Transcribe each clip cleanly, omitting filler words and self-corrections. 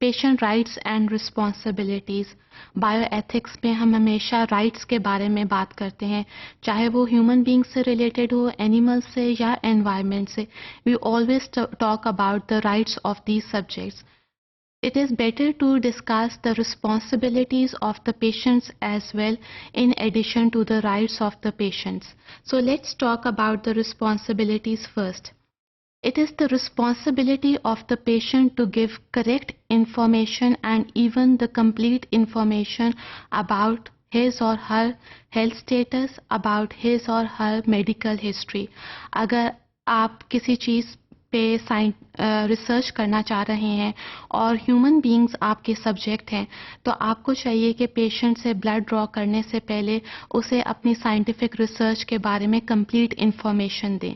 Patient rights and responsibilities. Bioethics में हम हमेशा राइट्स के बारे में बात करते हैं, चाहे वो ह्यूमन बींग से रिलेटेड हो, एनिमल से या एनवायरनमेंट से। We always talk about the rights of these subjects. It is better to discuss the responsibilities of the patients as well, in addition to the rights of the patients. So let's talk about the responsibilities first. It is the responsibility of the patient to give correct information and even the complete information about his or her health status, about his or her medical history. अगर आप किसी चीज़ पे research करना चाह रहे हैं और human beings आपके सब्जेक्ट हैं, तो आपको चाहिए कि पेशेंट से ब्लड ड्रॉ करने से पहले उसे अपनी साइंटिफिक रिसर्च के बारे में कंप्लीट इंफॉर्मेशन दें.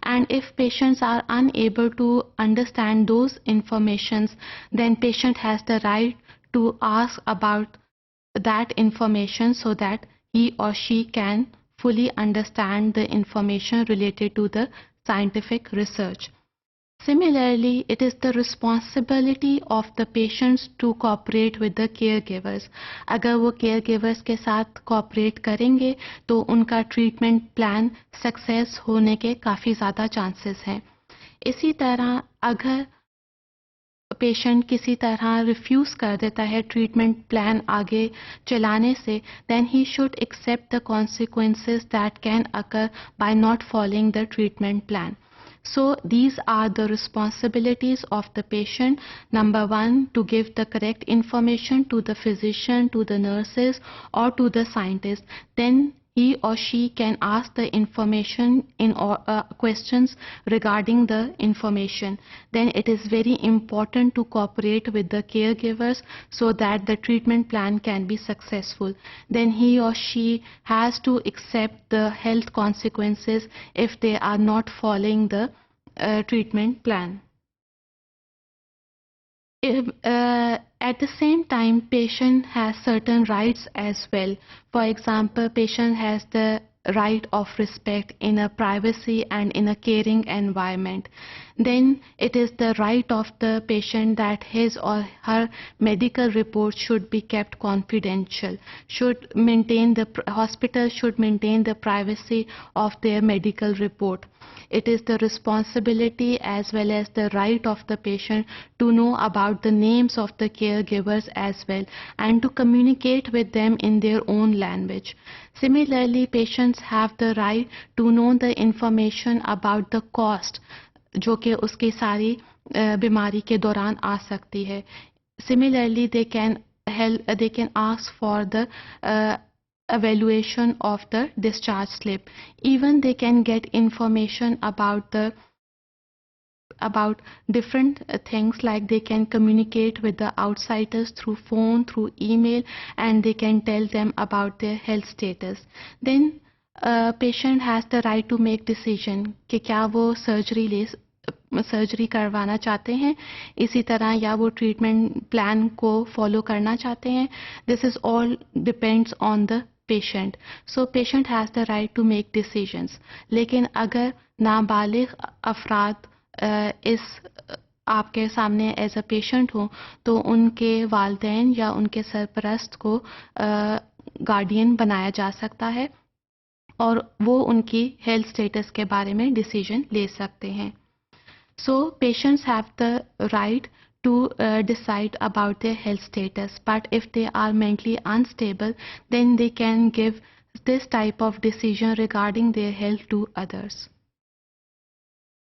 And if patients are unable to understand those informations, then patient has the right to ask about that information so that he or she can fully understand the information related to the scientific research. Similarly, it is the responsibility of the patients to cooperate with the caregivers. अगर वो caregivers के साथ cooperate करेंगे तो उनका treatment plan success होने के काफ़ी ज़्यादा chances हैं. इसी तरह अगर पेशेंट किसी तरह रिफ्यूज़ कर देता है ट्रीटमेंट प्लान आगे चलाने से, then he should accept the consequences that can occur by not following the treatment plan. So these are the responsibilities of the patient. Number 1, to give the correct information to the physician, to the nurses or to the scientist. Then he or she can ask the information in questions regarding the information. Then it is very important to cooperate with the caregivers so that the treatment plan can be successful. Then he or she has to accept the health consequences if they are not following the treatment plan. At the same time, patient has certain rights as well. For example, patient has the right of respect in a privacy and in a caring environment. Then it is the right of the patient that his or her medical report should be kept confidential. Hospital should maintain the privacy of their medical report. It is the responsibility as well as the right of the patient to know about the names of the caregivers as well and to communicate with them in their own language. Similarly, patients have the right to know the information about the cost जो कि उसकी सारी बीमारी के दौरान आ सकती है. Similarly, they can ask for the evaluation of the discharge slip. Even they can get information about different things, like they can communicate with the outsiders through phone, through email, and they can tell them about their health status. Then patient has the right to make decision कि क्या वो surgery करवाना चाहते हैं, इसी तरह या वो ट्रीटमेंट प्लान को फॉलो करना चाहते हैं. This is all depends on the patient. So patient has the right to make decisions. लेकिन अगर नाबालिग अफराद इस आपके सामने एज अ पेशेंट हो तो उनके वालिदैन या उनके सरपरस्त को गार्डियन बनाया जा सकता है और वो उनकी हेल्थ स्टेटस के बारे में डिसीजन ले सकते हैं. So patients have the right to decide about their health status, but if they are mentally unstable, then they can give this type of decision regarding their health to others.